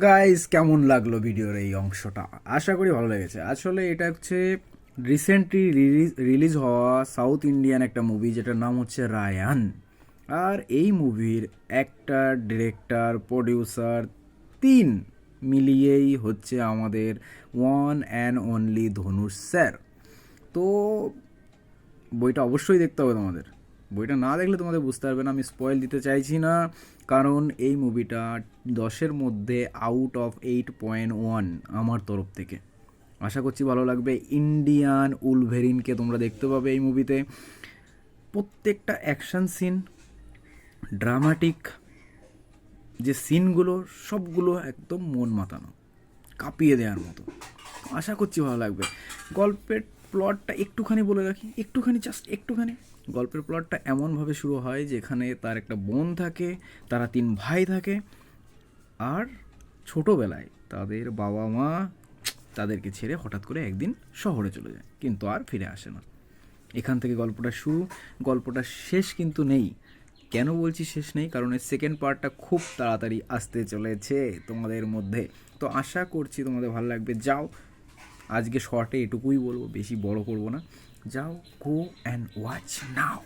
Guys, কেমন লাগলো ভিডিওর এই অংশটা? আশা করি ভালো লেগেছে। আসলে এটা হচ্ছে রিসেন্টলি রিলিজ হওয়া সাউথ ইন্ডিয়ান একটা মুভি, যেটার নাম হচ্ছে রায়ান। আর এই মুভির অ্যাক্টর, ডিরেক্টর, প্রডিউসার তিন মিলিয়েই হচ্ছে আমাদের one and only Dhanush sir. তো বইটা অবশ্যই দেখতে হবে তোমাদের। বইটা না দেখলে তোমাদের বুঝতে পারবে না। আমি স্পয়েল দিতে চাইছি না, কারণ এই মুভিটা 10-এর মধ্যে আউট অফ 8.1 আমার তরফ থেকে। আশা করছি ভালো লাগবে। ইন্ডিয়ান উলভেরিনকে তোমরা দেখতে পাবে এই মুভিতে। প্রত্যেকটা অ্যাকশন সিন, ড্রামাটিক যে সিনগুলো, সবগুলো একদম মন মাতানো, কাঁপিয়ে দেওয়ার মতো। আশা করছি ভালো লাগবে। গল্পের প্লটটা একটুখানি বলে রাখি, একটুখানি, জাস্ট একটুখানি। গল্পের প্লটটা এমনভাবে শুরু হয় যেখানে তার একটা বোন থাকে, তারা 3 ভাই থাকে। আর ছোটোবেলায় তাদের বাবা মা তাদেরকে ছেড়ে হঠাৎ করে একদিন শহরে চলে যায়, কিন্তু আর ফিরে আসে না। এখান থেকে গল্পটা শুরু। গল্পটা শেষ কিন্তু নেই। কেন বলছি শেষ নেই? কারণ এর সেকেন্ড পার্টটা খুব তাড়াতাড়ি আসতে চলেছে তোমাদের মধ্যে। তো আশা করছি তোমাদের ভালো লাগবে। যাও, আজকে শর্টে এটুকুই বলবো, বেশি বড় করব না। যাও, গো অ্যান্ড ওয়াচ নাও।